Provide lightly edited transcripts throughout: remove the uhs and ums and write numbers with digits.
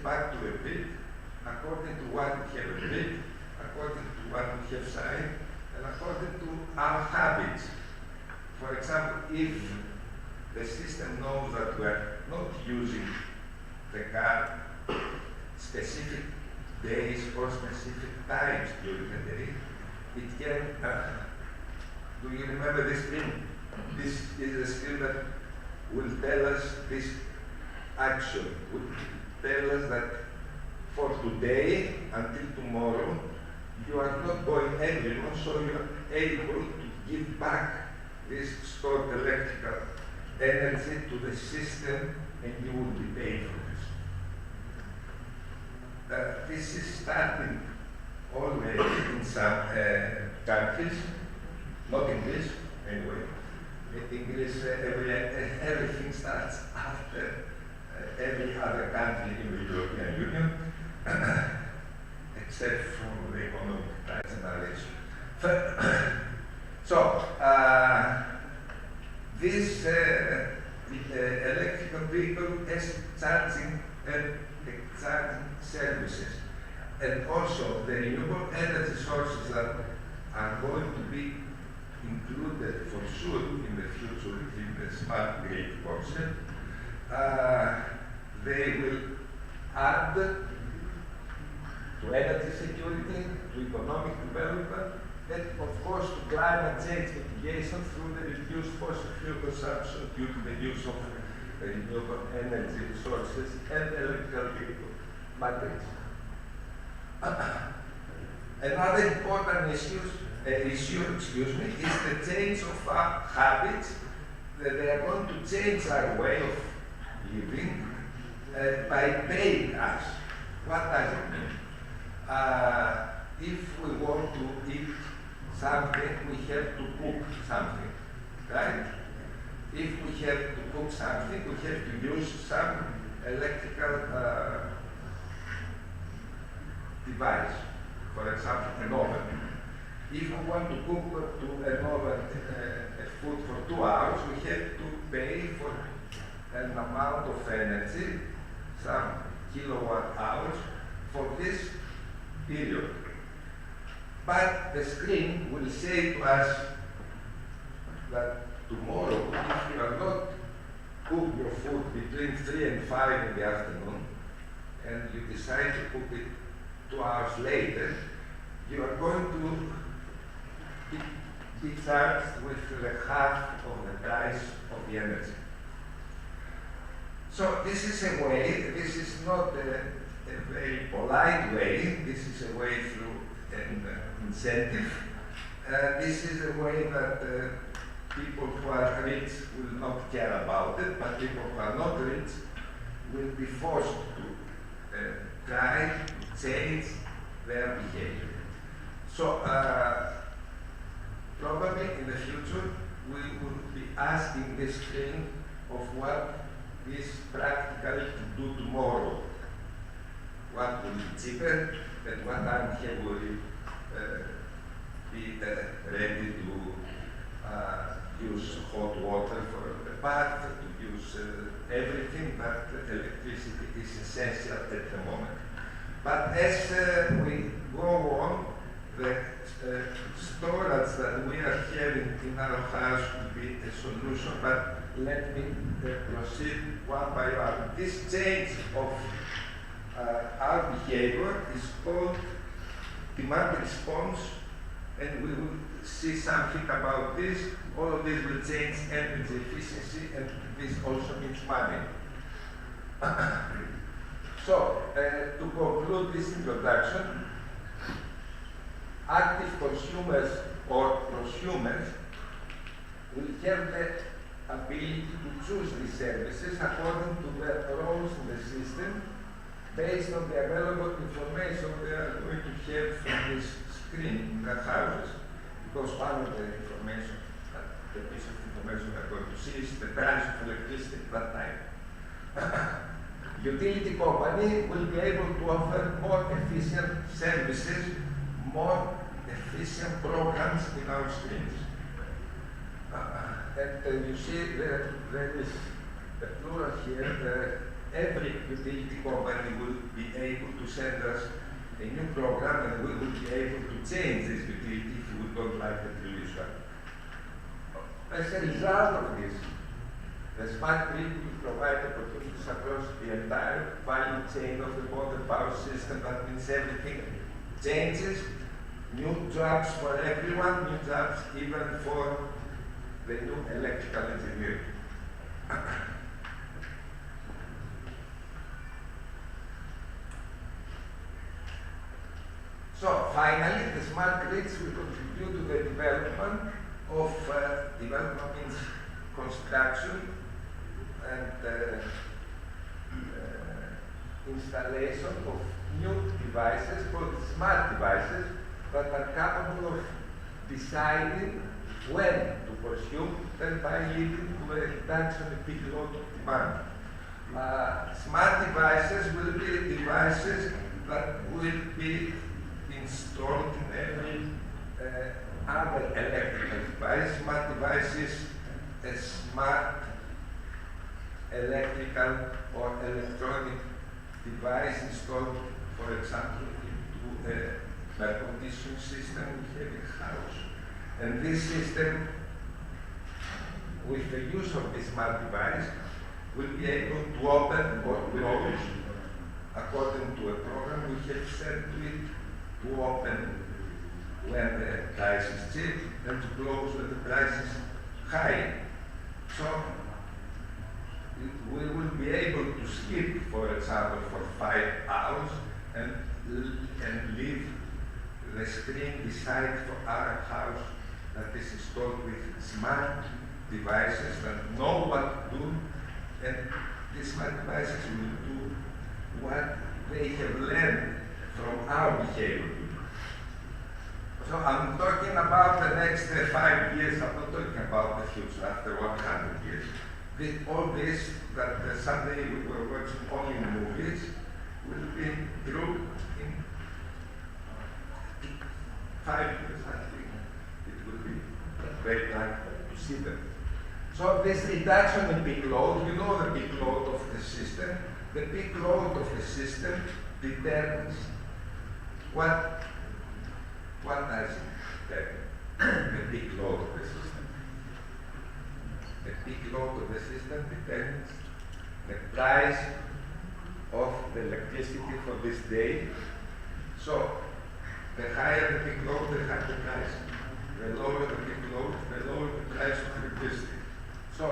back to the grid according to what we have agreed, according to what we have signed, and according to our habits. For example, if the system knows that we are not using the car specific days or specific times during the day, it can, do you remember this screen? This is the screen that will tell us this action, will tell us that for today until tomorrow, you are not going anywhere, so you are able to give back this stored electrical energy to the system, and you will be paid for this. This is starting already in some countries, not in Greece, anyway. In Greece, everything starts after every other country in the European Union, except from the economic generation. So, this electrical vehicle has charging services, and also the renewable energy sources that are going to be included for sure in the future in the smart grid concept. They will add to energy security, to economic development, and of course to climate change mitigation through the reduced fossil fuel consumption due to the use of renewable energy sources and electrical vehicle batteries. Another important issue is the change of our habits. That they are going to change our way of living by paying us. What does it mean? If we want to eat something, we have to cook something, right? If we have to cook something, we have to use some electrical device, for example, an oven. If we want to cook to an oven food for 2 hours, we have to pay for an amount of energy, some kilowatt hours, for this period. But the screen will say to us that tomorrow, if you are not cook your food between 3 and 5 in the afternoon, and you decide to cook it 2 hours later, you are going to be charged with the half of the price of the energy. So this is a way, this is not a very polite way, this is a way through an incentive. This is a way that people who are rich will not care about it, but people who are not rich will be forced to try to change their behavior. So probably in the future we will be asking this thing of what is practical to do tomorrow. What will be cheaper, at what time here will be ready to use hot water for the bath, to use everything, but electricity is essential at the moment. But as we go on, the storage that we are having in our house will be a solution, but let me proceed one by one. This change of our behavior is called demand response, and we will see something about this. All of this will change energy efficiency, and this also means money. So, to conclude this introduction, active consumers or prosumers will have the ability to choose these services according to their roles in the system, based on the available information they are going to have from this screen in their houses. Because one of the information, the piece of information we are going to see is the price of electricity at that time. Utility company will be able to offer more efficient services, more efficient programs in our screens. And you see there is a plural here, every utility company will be able to send us a new program, and we will be able to change this utility if we don't like the previous one. As a result of this, the smart grid will provide opportunities across the entire value chain of the modern power system. That means everything changes, new jobs for everyone, new jobs even for the new electrical engineer. So finally, the smart grids will contribute to the development of development means construction and installation of new devices, called smart devices, that are capable of deciding when to pursue, thereby leading to a reduction in peak load demand. Smart devices will be devices that will be installed in every other electrical device. Smart device is a smart electrical or electronic device installed, for example, into a air conditioning system we have in a house. And this system, with the use of this smart device, will be able to open or close according to a program we have set to it, to open when the price is cheap and to close when the price is high. So we will be able to skip, for example, for 5 hours and leave the screen beside for our house that is installed with smart devices that know what to do, and these smart devices will do what they have learned from our behavior. So I'm talking about the next 5 years, I'm not talking about the future after 100 years. All this that someday we were watching only in movies will be true in 5 years, I think. It will be very likely to see them. So this reduction in peak load, you know the peak load of the system. The peak load of the system determines what does it determine? The peak load of the system. The peak load of the system determines the price of the electricity for this day. So the higher the peak load, the higher the price. The lower the peak load, the lower the price of electricity. So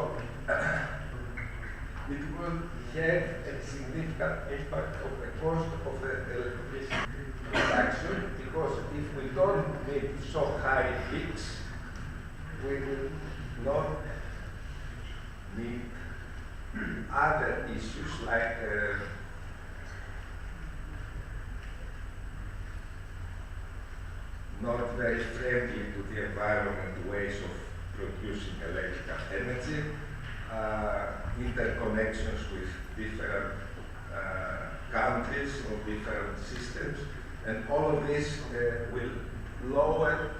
it will have a significant impact on the cost of the electricity production, because if we don't need so high peaks, we will not need other issues like not very friendly to the environment ways of producing electrical energy, interconnections with different countries or different systems, and all of this will lower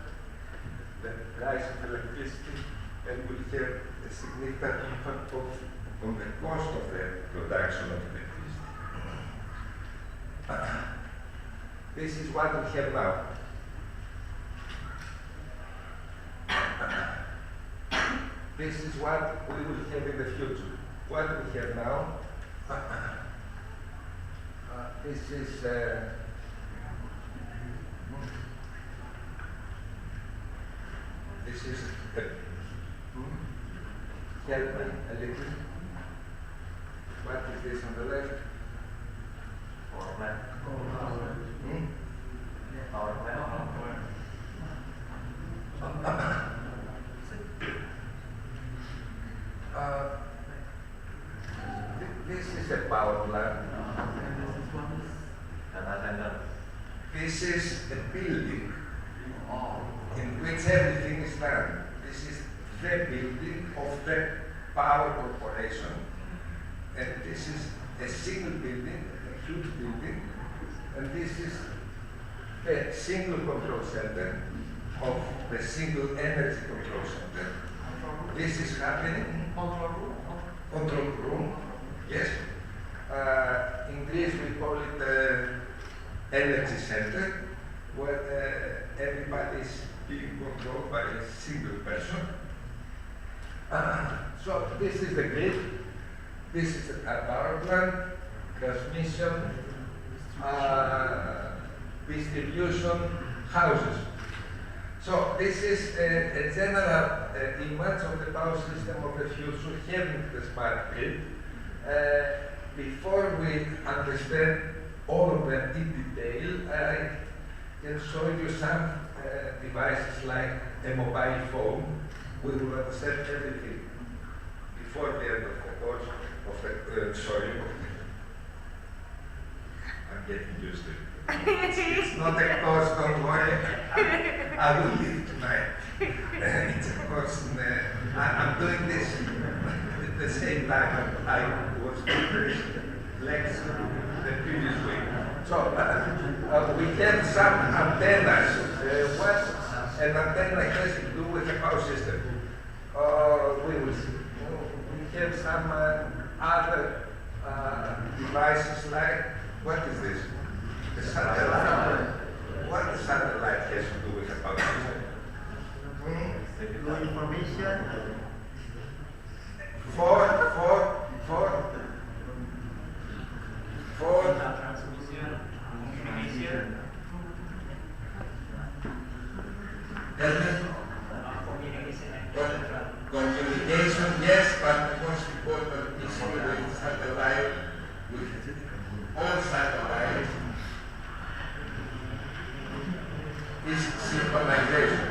the price of electricity and will have a significant impact on the cost of the production of electricity. This is what we have now. This is what we will have in the future. What we have now, this is help me a little. What is this on the left? Power plant. Hmm? Power plant. This is a power plant. This is a building in which everything is done. This is the building of the power corporation, and this is a single building, a huge building, and this is the single control center of the single energy control center. This is happening. Control room, yes. In Greece we call it energy center, where everybody is being controlled by a single person. So this is the grid, this is a power plant, transmission, distribution, houses. So this is a general image of the power system of the future having the smart grid. Before we understand all of them in detail, I can show you some devices like a mobile phone. We will understand everything before the end of the course of the sorry. I'm getting used to it. It's not a course, don't worry. I will leave tonight. It's a course. I'm doing this at the same time I was doing this lecture the previous week. So we have some antennas. What an antenna has to do with the power system? We will see. We have some other devices like, what is this? The satellite. What the satellite has to do with the power system? No information. For Transmission, communication. Communication, yes, but the most important is with satellite, with all satellites, is synchronization.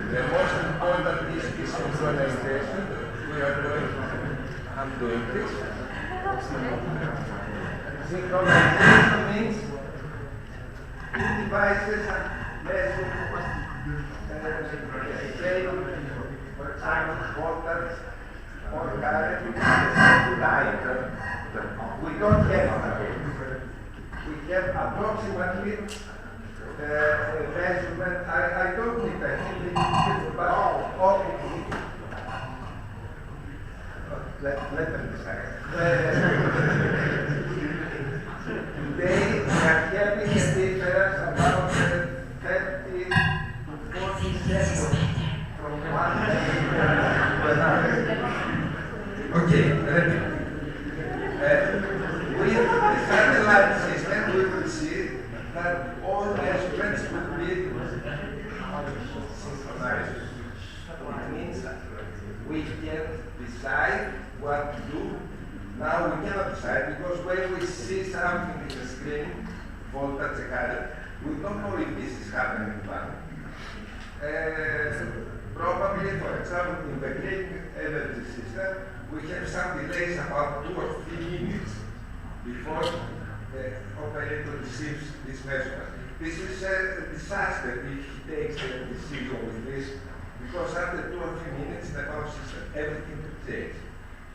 The most important is synchronization. We are doing, I'm doing this. Synchronization means two devices are measuring for example, voltage or current line. We don't have we have approximately measurement. I don't think I think but let them decide. Today we are having a difference about 30 to 40 seconds from one to another. Okay, with the satellite system, we will see that all measurements will be synchronized. It means we can decide what to do. Now we cannot decide because when we see something in the screen, voltage, current, we don't know if this is happening now. Probably, for example, in the Greek energy system, we have some delays about 2 or 3 minutes before the operator receives this measurement. This is a disaster if he takes a decision with this, because after 2 or 3 minutes, the power system, everything could change.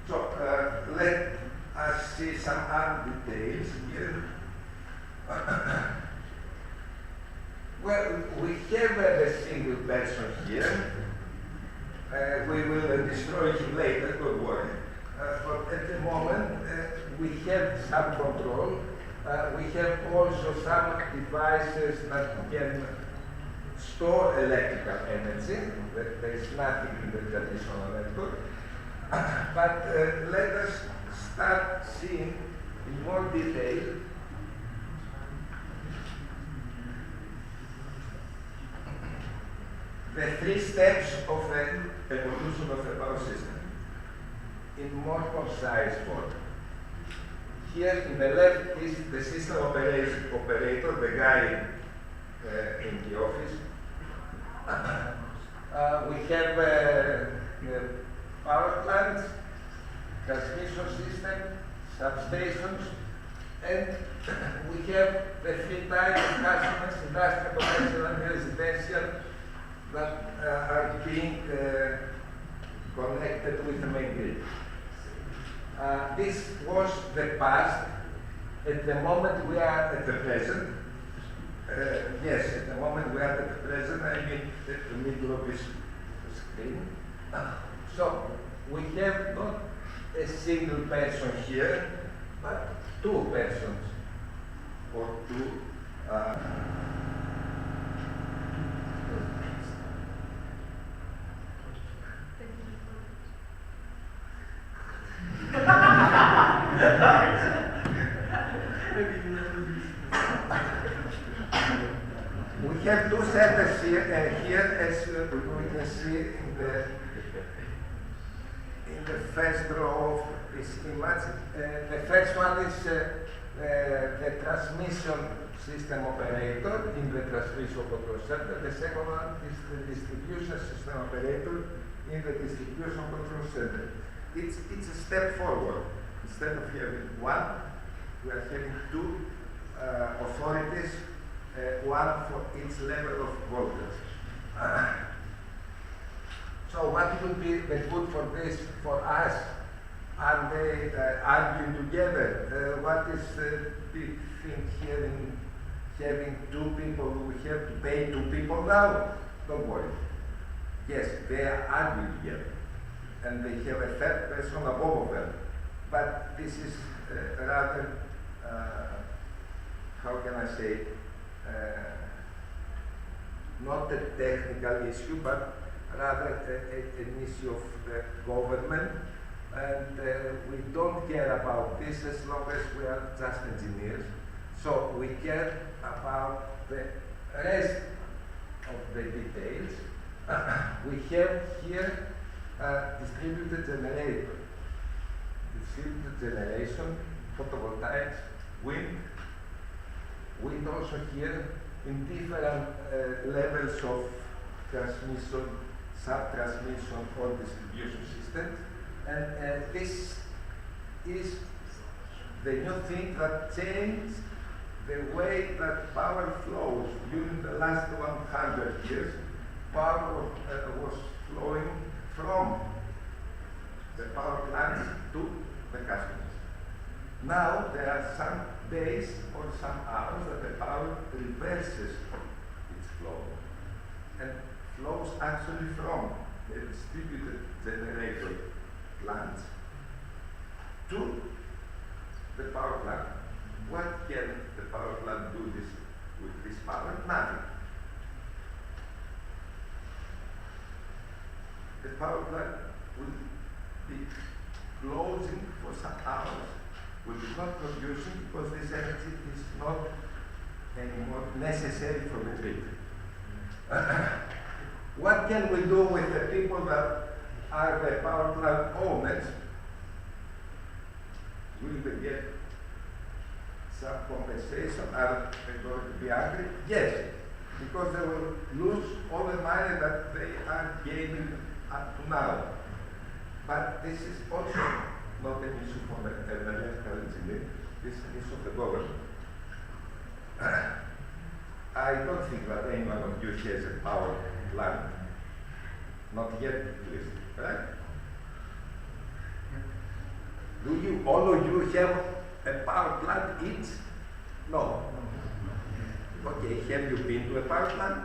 So let us see some other details here. Well, we have the single person here. We will destroy him later, don't worry. But at the moment, we have some control. We have also some devices that can store electrical energy. There is nothing in the traditional network. But let us start seeing in more detail the 3 steps of the evolution of the power system in more concise form. Here in the left is the system operator, the guy in the office. We have the power plants, transmission system, substations, and we have the 3 types of customers, industrial, commercial, and residential, that are being connected with the main grid. This was the past. At the moment we are at the present. Yes, at the moment we are at the present, I mean at the middle of this screen. So we have not a single person here. but two persons or two. We have two centers here, as we can see in the first row of this image. The first one is the transmission system operator in the transmission control center. The second one is the distribution system operator in the distribution control center. It's a step forward. Instead of having one, we are having two authorities, one for each level of voltage. So what would be the good for this for us? Are they arguing together? What is the big thing here in having two people? We have to pay two people now? Don't worry. Yes, they are arguing together. And they have a third person above them. But this is rather, how can I say, not a technical issue, but rather an issue of the government. And we don't care about this as long as we are just engineers. So we care about the rest of the details. We have here distributed generator, distributed generation, photovoltaics, wind also here in different levels of transmission, sub-transmission or distribution systems. And this is the new thing that changed the way that power flows. During the last 100 years, power was flowing from the power plants to the customers. Now there are some days or some hours that the power reverses its flow and flows actually from the distributed generator plants to the power plant. What can the power plant do with this power? Nothing. The power plant will be closing for some hours, will be not producing because this energy is not anymore necessary for the grid. What can we do with the people that are the power plant owners? Will they get some compensation? Are they going to be angry? Yes, because they will lose all the money that they are gaining up to now. But this is also not an issue for the electrical engineer, this is an issue of the government. I don't think that any one of you has a power plant. Not yet, at least, right? Do you, all of you, have a power plant each? No. Okay, have you been to a power plant?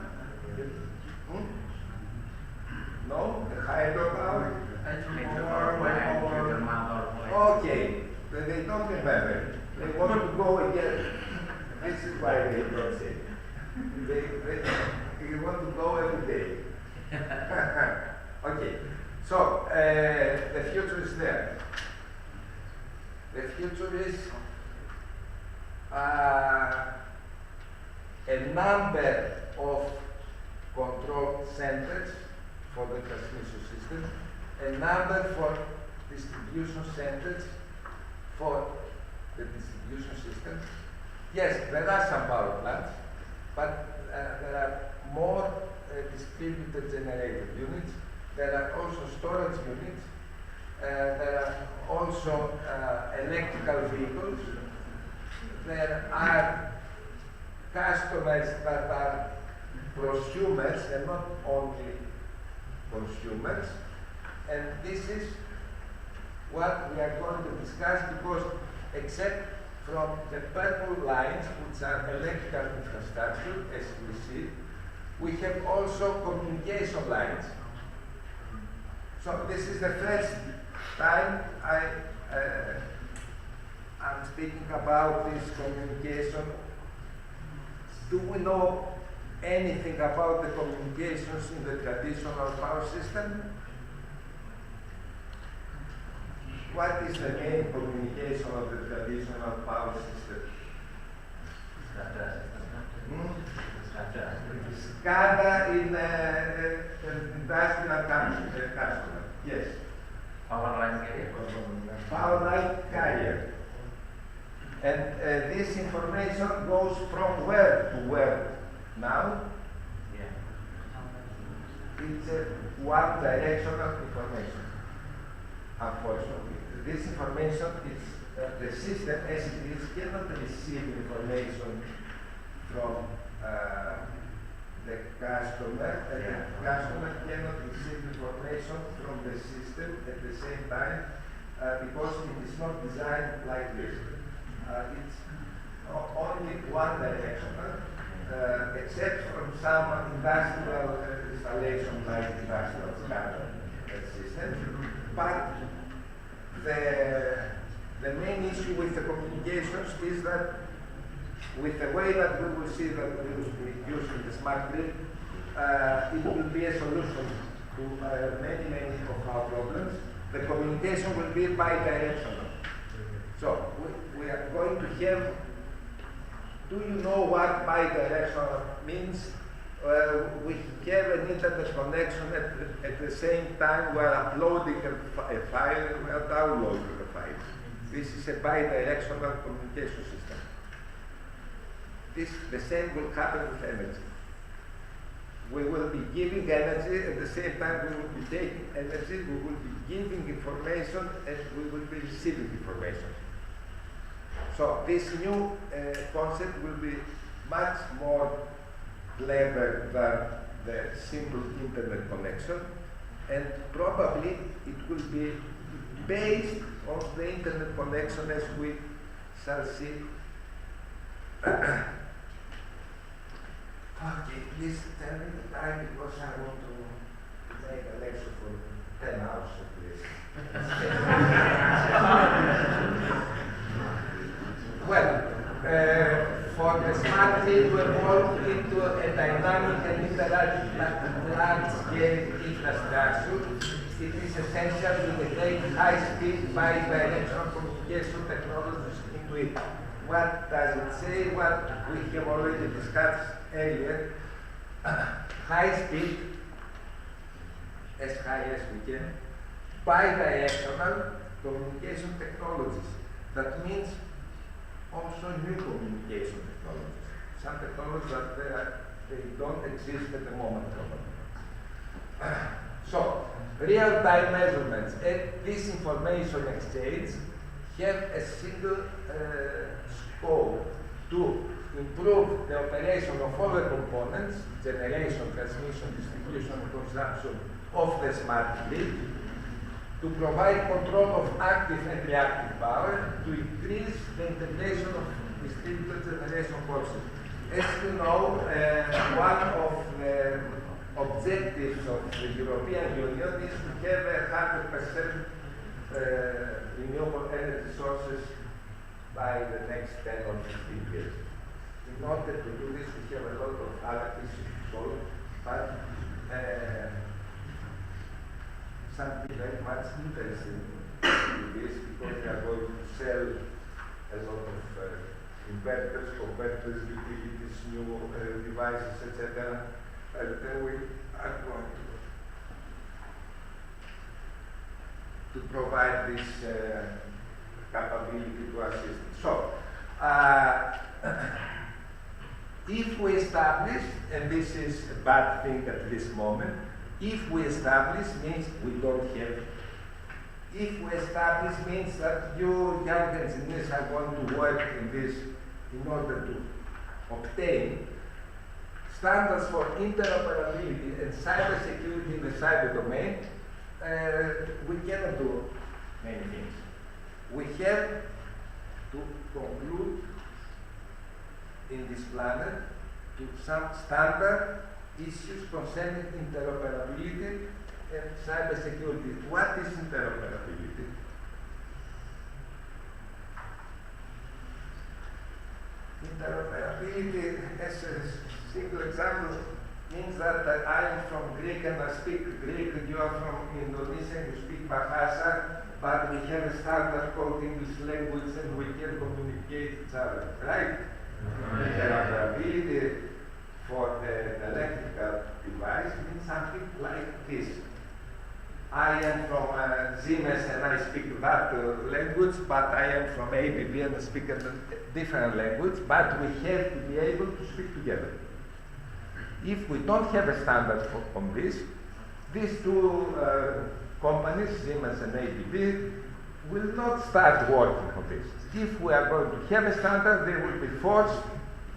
No? A hydropower? Okay, they don't remember. They want to go again. This is why they don't say. They want to go every day. Okay, so the future is there. The future is a number of control centers for the transmission system, a number for distribution centers for the distribution system. Yes, there are some power plants, but there are more distributed generator units. There are also storage units. There are also electrical vehicles. There are customers that are prosumers and not only consumers. And this is what we are going to discuss, because except from the purple lines, which are electrical infrastructure, as we see, we have also communication lines. So this is the first time I'm speaking about this communication. Do we know anything about the communications in the traditional power system? What is the main communication of the traditional power system? SCADA in industrial customer. Yes. Power line carrier. Power line carrier. And this information goes from where to where? Now? Yeah. It's one directional information, unfortunately. This information is, the system as it is cannot receive information from the customer, and the customer cannot receive information from the system at the same time because it is not designed like this. It's only one directional, except from some industrial installation like industrial SCADA system. But the main issue with the communications is that with the way that we will see that we will be using the smart grid, it will be a solution to many of our problems. The communication will be bi-directional. So we are going to have, do you know what bi-directional means? We have an internet connection at the same time we are uploading a file and we are downloading the file. This is a bi-directional communication system. The same will happen with energy. We will be giving energy, at the same time we will be taking energy, we will be giving information, and we will be receiving information. So this new concept will be much more clever than the simple internet connection, and probably it will be based on the internet connection as we shall see. Okay, please tell me the time because I want to make a lecture for 10 hours at least. Well, for the smart grid to evolve into a dynamic and interactive large-scale infrastructure, it is essential to integrate high-speed bi-directional communication technologies into it. What does it say? What we have already discussed earlier. High speed, as high as we can, bi-directional communication technologies. That means also new communication technologies. Some technologies that they don't exist at the moment. So, real-time measurements and this information exchange have a single scope to improve the operation of all the components, generation, transmission, distribution, and consumption of the smart grid, to provide control of active and reactive power, to increase the integration of distributed generation forces. As you know, one of the objectives of the European Union is to have 100% renewable energy sources by the next 10 or 15 years. In order to do this, we have a lot of other issues to solve, but something very much interesting in this because they are going to sell a lot of inverters, converters, utilities, new devices, etc. And then we are going to provide this capability to assist. So, if we establish, and this is a bad thing at this moment, if we establish means we don't have. If we establish means that you young engineers are going to work in this in order to obtain standards for interoperability and cybersecurity in the cyber domain. We cannot do many things. We have to conclude in this planet to some standard issues concerning interoperability and cybersecurity. What is interoperability? interoperability, as a single example, means that I am from Greek and I speak Greek, you are from Indonesia and you speak Bahasa, but we have a standard called English language and we can communicate each other, right? Interoperability for an electrical device means something like this. I am from Siemens and I speak that language, but I am from ABB and I speak a different language, but we have to be able to speak together. If we don't have a standard on this, these two companies, Siemens and ABB, will not start working on this. If we are going to have a standard, they will be forced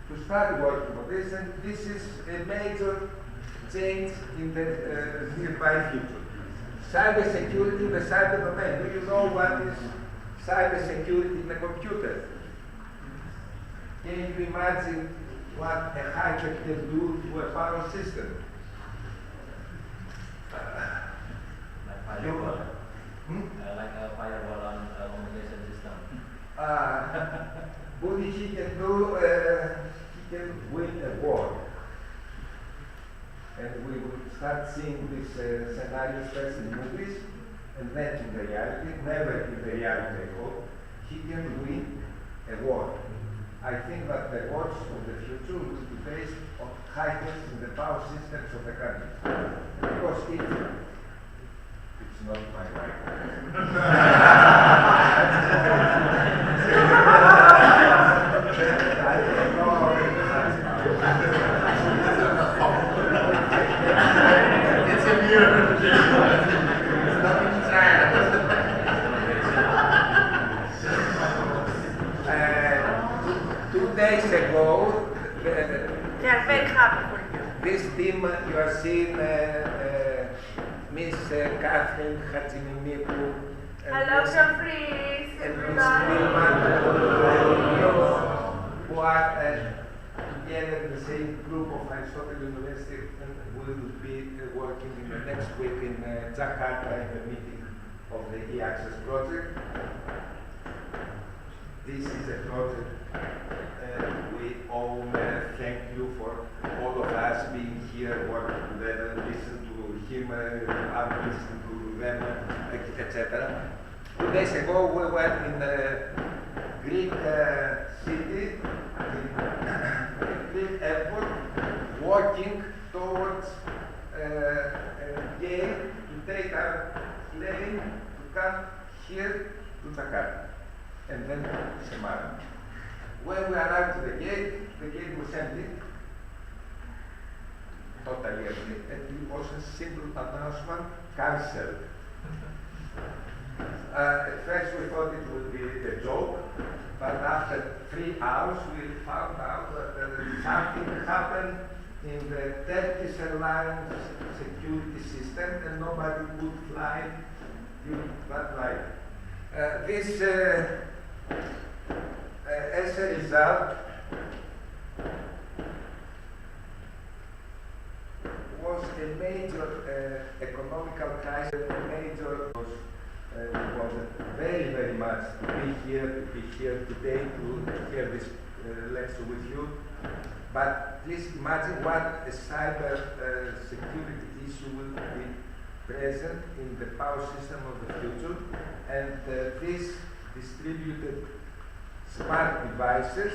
to start working on this, and this is a major change in the nearby future. Cyber security in the cyber domain. Do you know what is cyber security in a computer? Can you imagine what a hacker can do to a power system? Like firewall. Like a firewall on a communication system. What he can do, he can win a war. And we will start seeing these scenarios first in movies and then in reality, never in the reality, I hope. He can win a war. I think that the wars of the future will be based on hackers in the power systems of the country. Because if it's not my right. Days ago, They are very happy for you. this team you are seeing, Miss Catherine Hatzinimiku, Hello, Jeffries. and Miss Milman, who are together in the same group of Aristotle University, and will be working in the next week in Jakarta in the meeting of the e-access project. This is a project we all thank you for all of us being here, working together, listen to him, I'm listening to them, etc. 2 days ago we were in a Greek city, in Greek airport, walking towards a gate to take our plane to come here to Jakarta and then Semarang. When we arrived to the gate was empty, totally empty, and it was a simple announcement, cancelled. At first we thought it would be a joke, but after 3 hours we found out that something happened in the Turkish Airlines security system and nobody could fly during that night. As a result, was a major economical crisis, a major we wanted very, very much to be here today to hear this lecture with you. But please imagine what a cyber security issue will be present in the power system of the future, and these distributed smart devices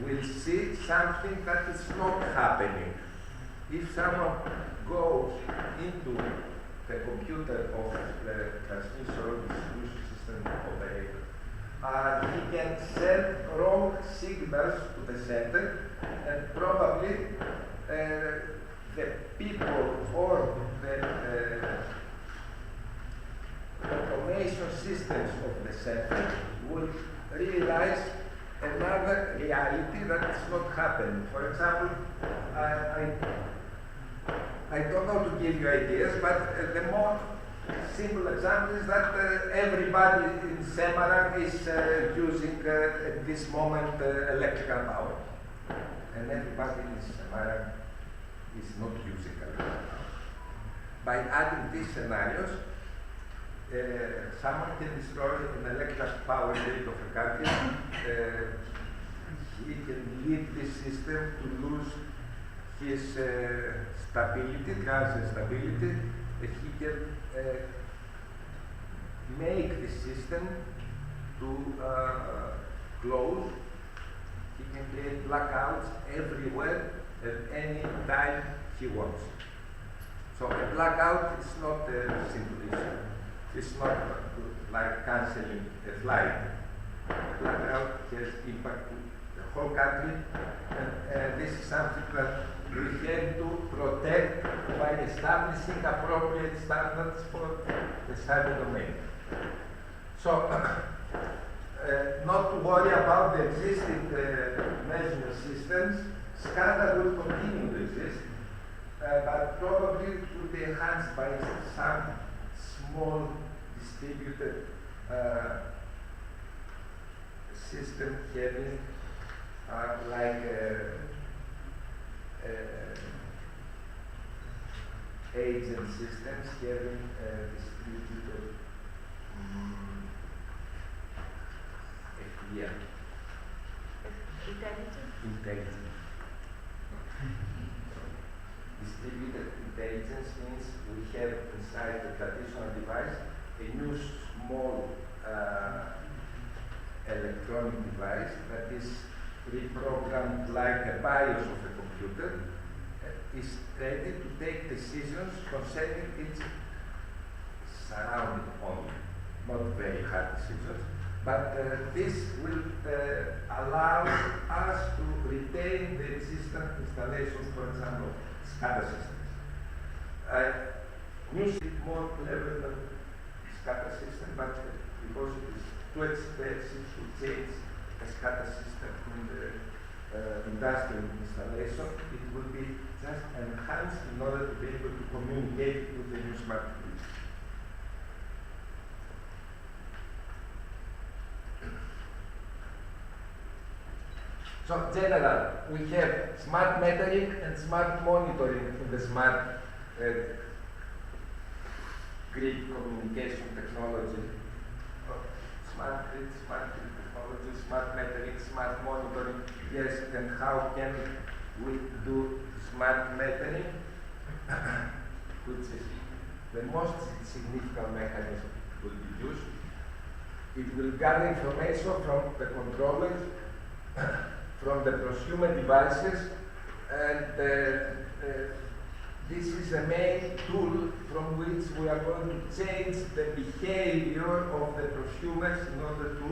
will see something that is not happening. If someone goes into the computer of the transmission or distribution system operator, he can send wrong signals to the center, and probably the people or the automation systems of the center will realize another reality that is not happening. For example, I don't know to give you ideas, but the more simple example is that everybody in SEMARANG is using at this moment electrical power. And everybody in SEMARANG is not using electrical power. By adding these scenarios, someone can destroy an electrical power grid of a country he can lead this system to lose his stability, transient stability, and he can make the system to close. He can create blackouts everywhere at any time he wants. So a blackout is not a simple issue. It's not like cancelling a flight. A blackout has impact to the whole country, and this is something that we have to protect by establishing appropriate standards for the cyber domain. So, not to worry about the existing measurement systems. SCADA will continue to exist, but probably it will be enhanced by some small distributed system having like agent systems having distributed intelligence. Distributed intelligence means we have inside the traditional device a new small electronic device that is reprogrammed like a BIOS of a computer, is ready to take decisions concerning its surrounding only, not very hard decisions. But this will allow us to retain the existing installations, for example, SCADA systems. Music is more clever than SCADA system, but because it is too expensive to change a SCADA system in the industrial installation, it will be just enhanced in order to be able to communicate with the new smart grid. So, general, we have smart metering and smart monitoring in the smart grid communication technology. Smart grid technology, smart metering, smart monitoring. Yes, and how can we do smart metering, which is the most significant mechanism will be used. It will gather information from the controllers, from the prosumer devices, and this is the main tool from which we are going to change the behavior of the prosumers in order to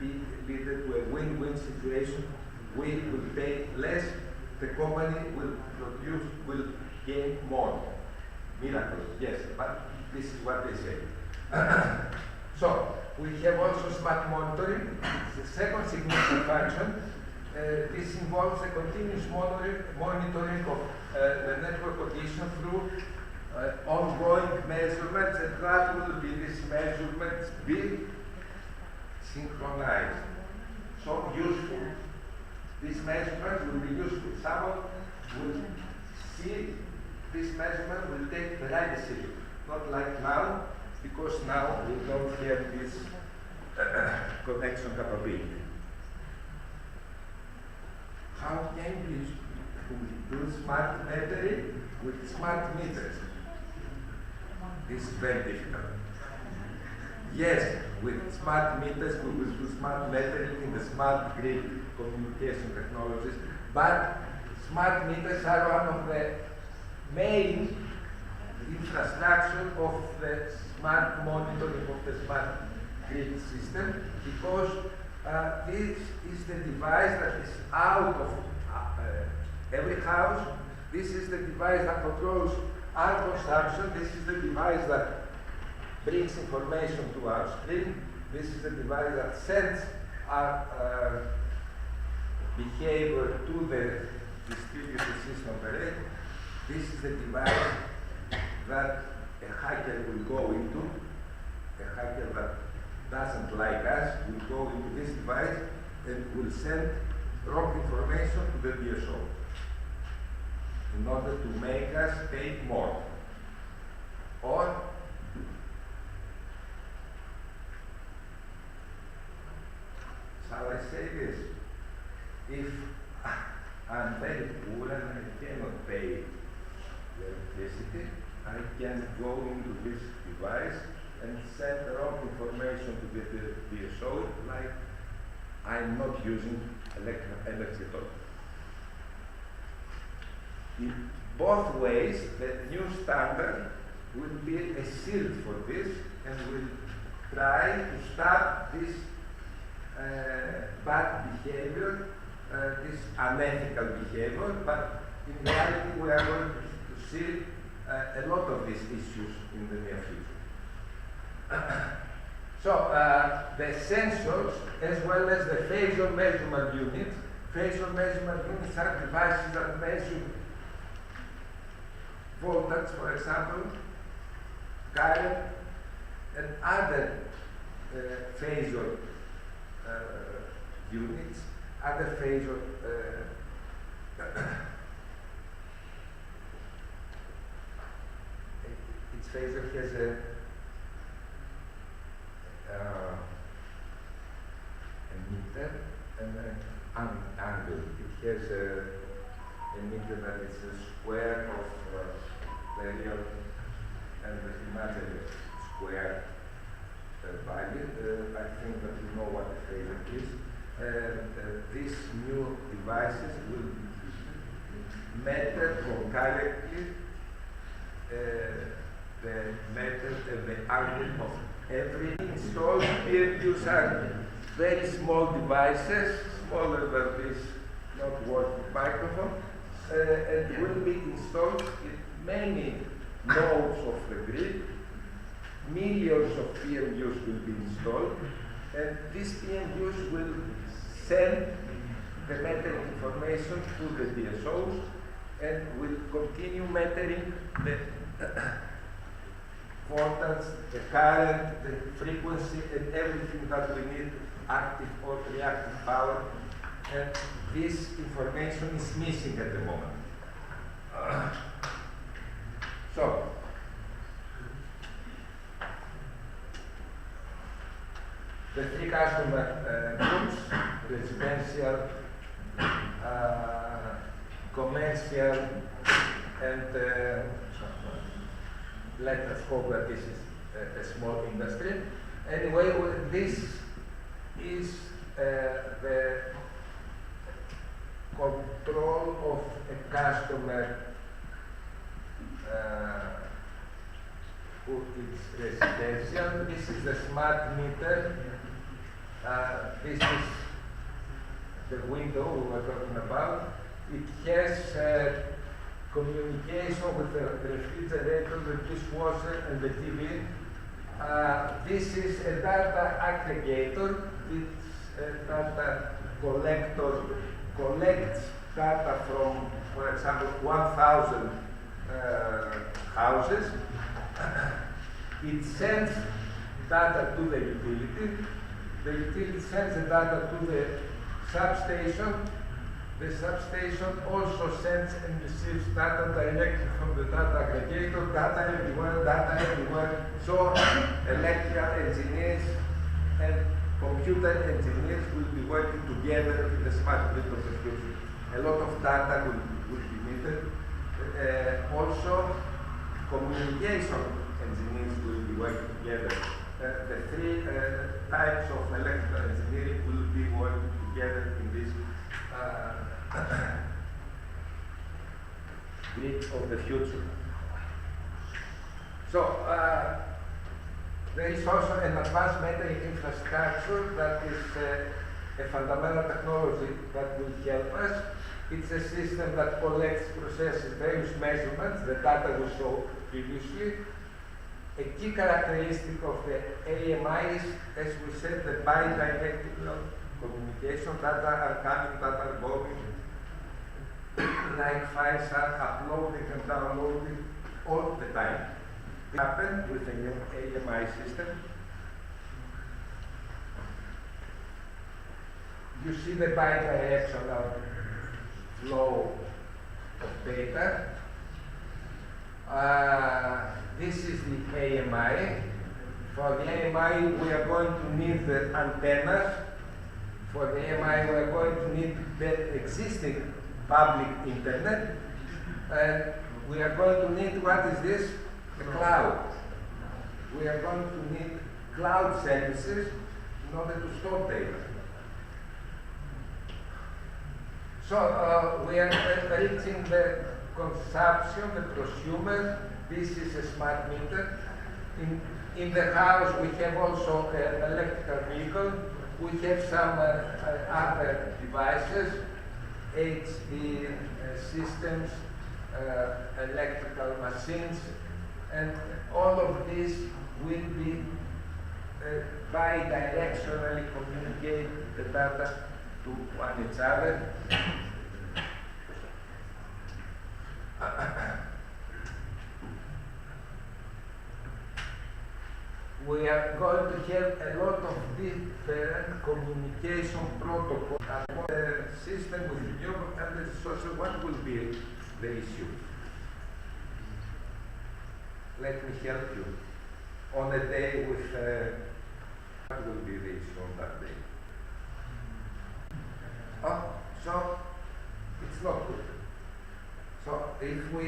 be leaded to a win-win situation. We will pay less, the company will gain more. Miracle, yes, but this is what they say. So, we have also smart monitoring. It's the second significant function. This involves the continuous monitoring of the network condition through ongoing measurements, and gradually these measurements be synchronized. So useful. These measurements will be useful. Someone will see this measurement, will take the right decision. Not like now, because now we don't have this connection capability. How can we do smart metering with smart meters? This is very difficult. Yes, with smart meters we will do smart metering in the smart grid communication technologies, but smart meters are one of the main infrastructure of the smart monitoring of the smart grid system, because this is the device that is out of every house. This is the device that controls our consumption. This is the device that brings information to our screen. This is the device that sends our behavior to the distributed system operator. This is the device that a hacker will go into. A hacker that doesn't like us will go into this device and will send wrong information to the DSO in order to make us pay more. Or shall I say this. If I'm very poor and I cannot pay the electricity, I can go into this device and send the wrong information to the DSO, like I'm not using electricity at all. In both ways, the new standard will be a shield for this and will try to stop this bad behavior, this unethical behavior, but in reality we are going to see a lot of these issues in the near future. So the sensors, as well as the phasor measurement units, phasor measurement units are devices that measure voltage, for example, current, and other phasor units, other phasor its phasor has a meter and an angle. It has a meter that is a square of the real and the imaginary square value. I think that you know what the phasor is. These new devices will measure concurrently the method and the angle of every installed PROFs are very small devices, smaller than this not working microphone, and will be installed in many nodes of the grid. Millions of PMUs will be installed, and these PMUs will send the metering information to the DSOs and will continue metering the voltage, the current, the frequency, and everything that we need, active or reactive power. And this information is missing at the moment. So, the three customer groups, residential, commercial, and let us hope that this is a small industry. Anyway, this is the control of a customer who is residential. This is the smart meter. This is the window we were talking about. It has communication with the refrigerator, the dishwasher, and the TV. This is a data aggregator. It's a data collector, collects data from, for example, 1,000 houses. It sends data to the utility. The utility sends the data to the substation. The substation also sends and receives data directly from the data aggregator, data everywhere. So electrical engineers and computer engineers will be working together in the smart grid of the future. A lot of data will be needed. Also, communication engineers will be working together. The three types of electrical engineering will be working together in this grid of the future. So, there is also an advanced metering infrastructure that is a fundamental technology that will help us. It's a system that collects, processes various measurements, the data we saw previously. A key characteristic of the AMI is, as we said, the bidirectional communication. Data are coming, data are going. Like files are uploading and downloading all the time. It happened with the new AMI system. You see the bidirectional flow of data. This is the AMI. For the AMI, we are going to need the antennas For the AMI, we are going to need the existing public internet, and we are going to need, what is this? The cloud. We are going to need cloud services in order to store data. So we are reaching the consumption, the prosumer. This is a smart meter. In the house, we have also an electrical vehicle. We have some other devices, HD systems, electrical machines, and all of these will be bi-directionally communicate the data to one each other. We are going to have a lot of different communication protocols. The system will be new, and the social, what will be the issue? Let me help you. On a day with, what will be the issue on that day? Oh, so it's not good. So if we